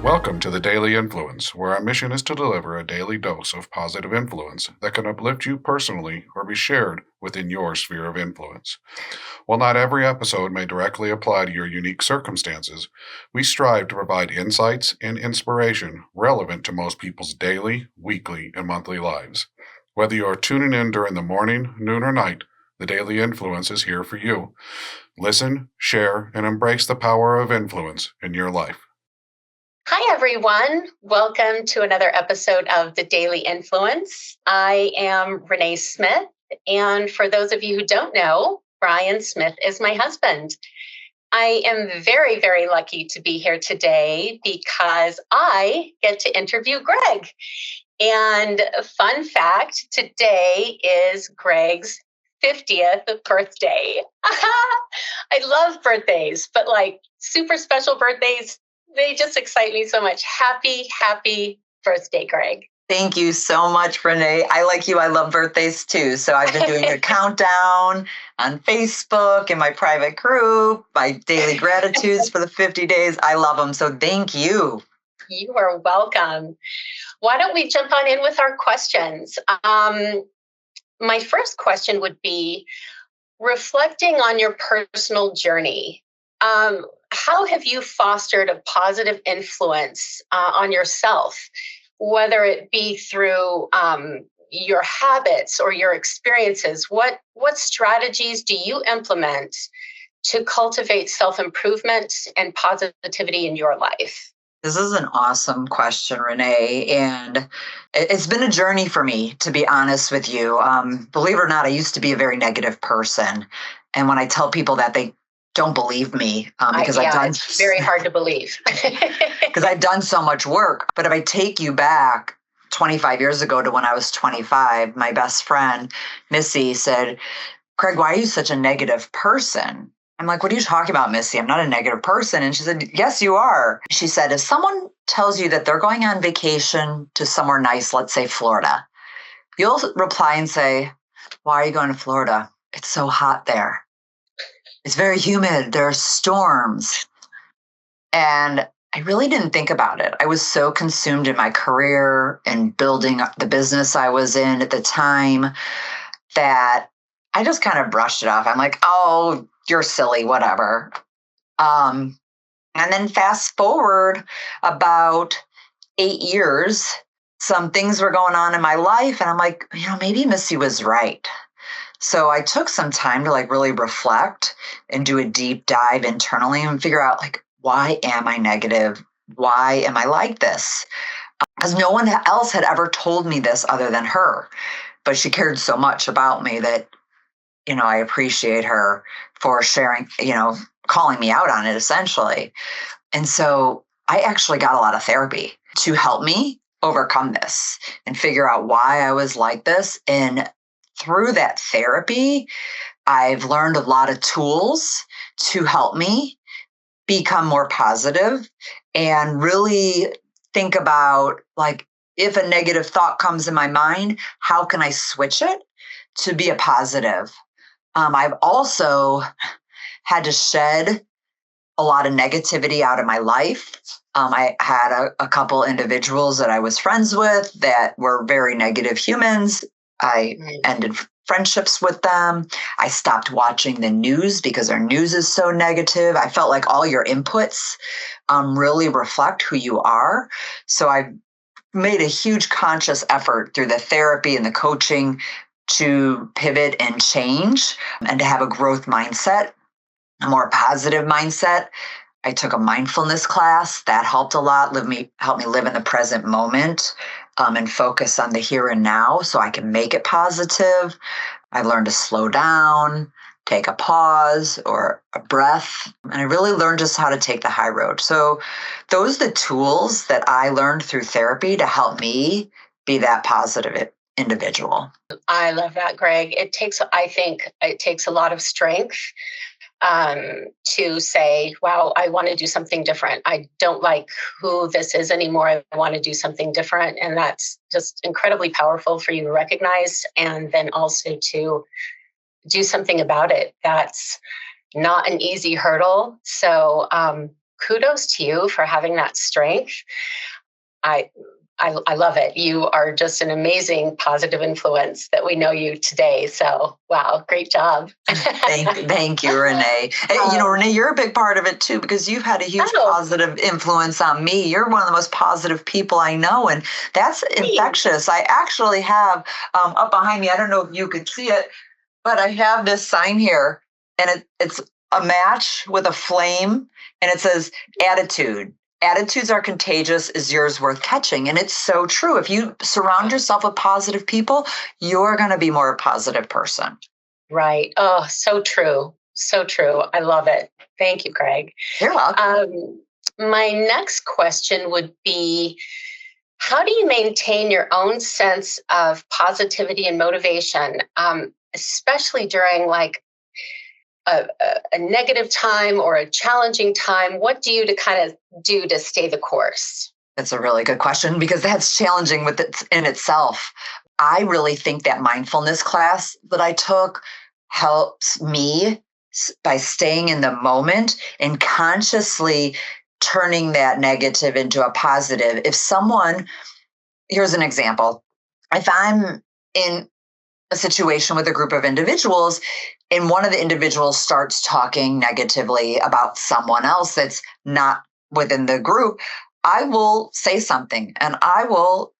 Welcome to the Daily Influence, where our mission is to deliver a daily dose of positive influence that can uplift you personally or be shared within your sphere of influence. While not every episode may directly apply to your unique circumstances, we strive to provide insights and inspiration relevant to most people's daily, weekly, and monthly lives. Whether you are tuning in during the morning, noon, or night, the Daily Influence is here for you. Listen, share, and embrace the power of influence in your life. Hi, everyone. Welcome to another episode of the Daily Influence. I am René Smith. And for those of you who don't know, Brian Smith is my husband. I am very, very lucky to be here today because I get to interview Greg. And fun fact, today is Greg's 50th birthday. I love birthdays, but like super special birthdays, they just excite me so much. Happy birthday, Greg. Thank you so much, Renee. I like you. I love birthdays too. So I've been doing a countdown on Facebook in my private group, my daily gratitudes for the 50 days. I love them. So thank you. You are welcome. Why don't we jump on in with our questions? My first question would be reflecting on your personal journey. How have you fostered a positive influence on yourself, whether it be through your habits or your experiences? What strategies do you implement to cultivate self-improvement and positivity in your life? This is an awesome question, Renee. And it's been a journey for me, to be honest with you. Believe it or not, I used to be a very negative person. And when I tell people that, they don't believe me because I've done. It's very hard to believe. Because I've done so much work. But if I take you back 25 years ago to when I was 25, my best friend, Missy, said, "Craig, why are you such a negative person?" I'm like, "What are you talking about, Missy? I'm not a negative person." And she said, "Yes, you are." She said, "If someone tells you that they're going on vacation to somewhere nice, let's say Florida, you'll reply and say, 'Why are you going to Florida? It's so hot there. It's very humid. There are storms.'" And I really didn't think about it. I was so consumed in my career and building up the business I was in at the time that I just kind of brushed it off. I'm like, "Oh, you're silly, whatever." And then fast forward about 8 years, some things were going on in my life. And I'm like, maybe Missy was right. So I took some time to really reflect and do a deep dive internally and figure out why am I negative? Why am I like this? Because no one else had ever told me this other than her. But she cared so much about me that, I appreciate her for sharing, calling me out on it essentially. And so I actually got a lot of therapy to help me overcome this and figure out why I was like this. And through that therapy, I've learned a lot of tools to help me become more positive and really think about if a negative thought comes in my mind, how can I switch it to be a positive? I've also had to shed a lot of negativity out of my life. I had a couple individuals that I was friends with that were very negative humans. I ended friendships with them. I stopped watching the news because our news is so negative. I felt like all your inputs really reflect who you are. So I've made a huge conscious effort through the therapy and the coaching to pivot and change and to have a growth mindset, a more positive mindset. I took a mindfulness class that helped a lot, helped me live in the present moment and focus on the here and now so I can make it positive. I learned to slow down, take a pause or a breath, and I really learned just how to take the high road. So those are the tools that I learned through therapy to help me be that positive individual. I love that, Greg. I think it takes a lot of strength to say, wow, I want to do something different. I don't like who this is anymore. I want to do something different. And that's just incredibly powerful for you to recognize and then also to do something about it. That's not an easy hurdle. So kudos to you for having that strength. I love it. You are just an amazing positive influence that we know you today. So, wow, great job. Thank you, Renee. Renee, you're a big part of it too, because you've had a huge positive influence on me. You're one of the most positive people I know, and that's infectious. I actually have up behind me, I don't know if you could see it, but I have this sign here, and it's a match with a flame, and it says attitude. Attitudes are contagious, is yours worth catching? And it's so true. If you surround yourself with positive people, you're going to be more a positive person. Right. Oh, so true. So true. I love it. Thank you, Gregg. You're welcome. My next question would be, how do you maintain your own sense of positivity and motivation, especially during like a negative time or a challenging time? What do you do to stay the course? That's a really good question, because that's challenging in itself. I really think that mindfulness class that I took helps me by staying in the moment and consciously turning that negative into a positive. Here's an example. If I'm in a situation with a group of individuals and one of the individuals starts talking negatively about someone else that's not within the group, I will say something, and I will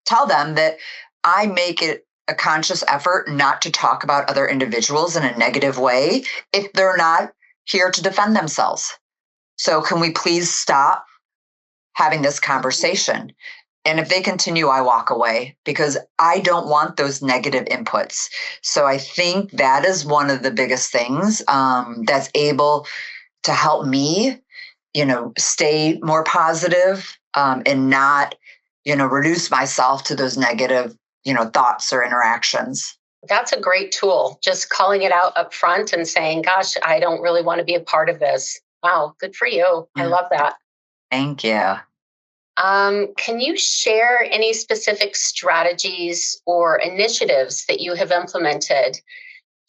tell them that I make it a conscious effort not to talk about other individuals in a negative way if they're not here to defend themselves. So can we please stop having this conversation? And if they continue, I walk away, because I don't want those negative inputs. So I think that is one of the biggest things that's able to help me, stay more positive and not, reduce myself to those negative, thoughts or interactions. That's a great tool. Just calling it out up front and saying, gosh, I don't really want to be a part of this. Wow, good for you. I love that. Thank you. Can you share any specific strategies or initiatives that you have implemented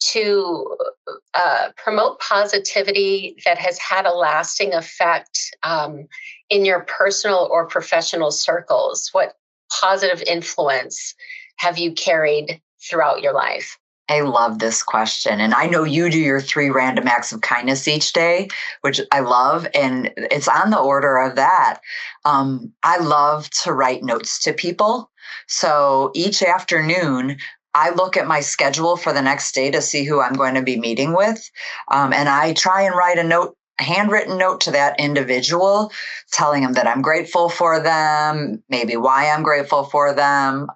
to promote positivity that has had a lasting effect in your personal or professional circles? What positive influence have you carried throughout your life? I love this question. And I know you do your 3 random acts of kindness each day, which I love. And it's on the order of that. I love to write notes to people. So each afternoon, I look at my schedule for the next day to see who I'm going to be meeting with. And I try and write a handwritten note to that individual, telling them that I'm grateful for them, maybe why I'm grateful for them,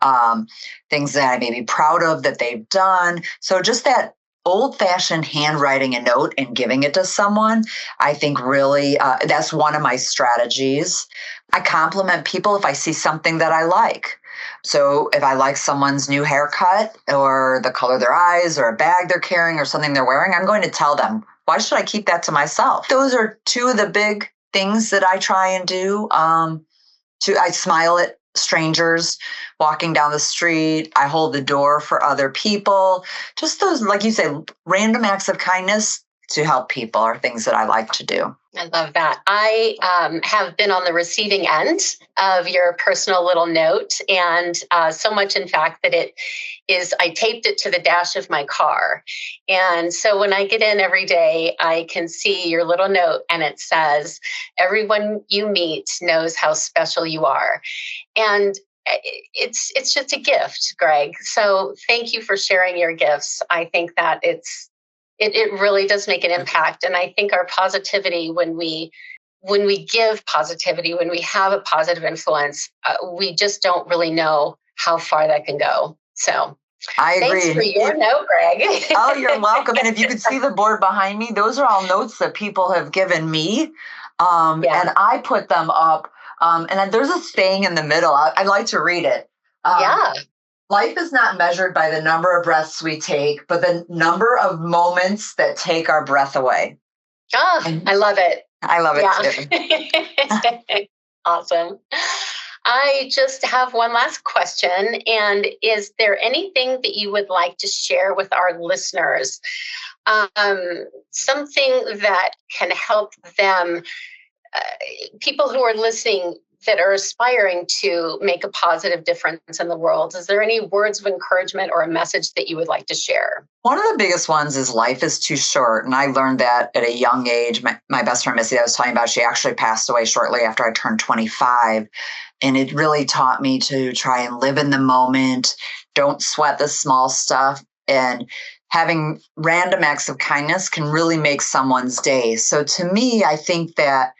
things that I may be proud of that they've done. So just that old-fashioned handwriting a note and giving it to someone, I think really that's one of my strategies. I compliment people if I see something that I like. So if I like someone's new haircut or the color of their eyes or a bag they're carrying or something they're wearing, I'm going to tell them, why should I keep that to myself? Those are 2 of the big things that I try and do. I smile at strangers walking down the street. I hold the door for other people. Just those, like you say, random acts of kindness to help people are things that I like to do. I love that. I have been on the receiving end of your personal little note, and so much, in fact, that I taped it to the dash of my car. And so when I get in every day, I can see your little note, and it says, everyone you meet knows how special you are. And it's just a gift, Gregg. So thank you for sharing your gifts. I think that it really does make an impact. And I think our positivity, when we give positivity, when we have a positive influence, we just don't really know how far that can go. So I agree. Thanks for your note, Gregg. Oh, you're welcome. And if you could see the board behind me, those are all notes that people have given me. And I put them up. And then there's a saying in the middle. I'd like to read it. Life is not measured by the number of breaths we take, but the number of moments that take our breath away. Oh, I love it. I love it too. Awesome. I just have one last question. And is there anything that you would like to share with our listeners? Something that can help them, people who are listening that are aspiring to make a positive difference in the world. Is there any words of encouragement or a message that you would like to share? One of the biggest ones is life is too short. And I learned that at a young age. My best friend, Missy, I was talking about, she actually passed away shortly after I turned 25. And it really taught me to try and live in the moment. Don't sweat the small stuff. And having random acts of kindness can really make someone's day. So to me, I think that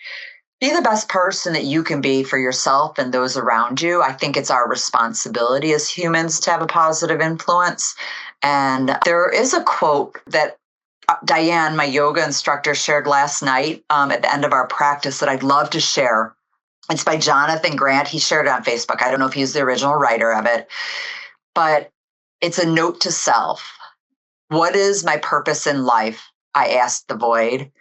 be the best person that you can be for yourself and those around you. I think it's our responsibility as humans to have a positive influence. And there is a quote that Diane, my yoga instructor, shared last night at the end of our practice that I'd love to share. It's by Jonathan Grant. He shared it on Facebook. I don't know if he's the original writer of it, but it's a note to self. What is my purpose in life? I asked the void.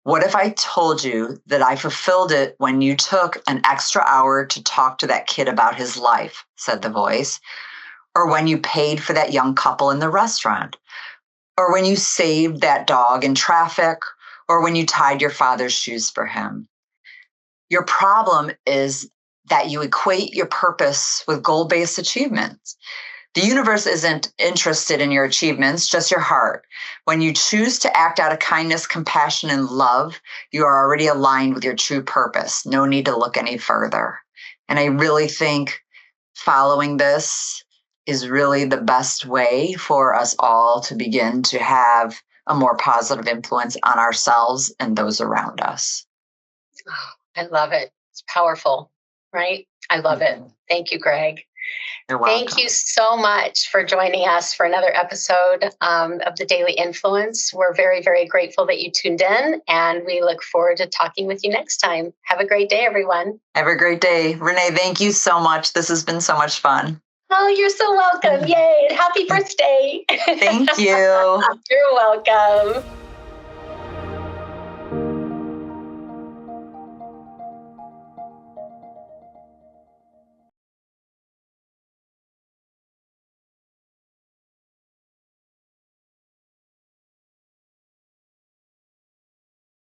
What if I told you that I fulfilled it when you took an extra hour to talk to that kid about his life, said the voice, or when you paid for that young couple in the restaurant, or when you saved that dog in traffic, or when you tied your father's shoes for him. Your problem is that you equate your purpose with goal-based achievements. The universe isn't interested in your achievements, just your heart. When you choose to act out of kindness, compassion, and love, you are already aligned with your true purpose. No need to look any further. And I really think following this is really the best way for us all to begin to have a more positive influence on ourselves and those around us. Oh, I love it. It's powerful, right? I love it. Thank you, Gregg. You're welcome. Thank you so much for joining us for another episode of The Daily Influence. We're very, very grateful that you tuned in, and we look forward to talking with you next time. Have a great day, everyone. Have a great day. Renee, thank you so much. This has been so much fun. Oh, you're so welcome. Yay. Happy birthday. Thank you. You're welcome.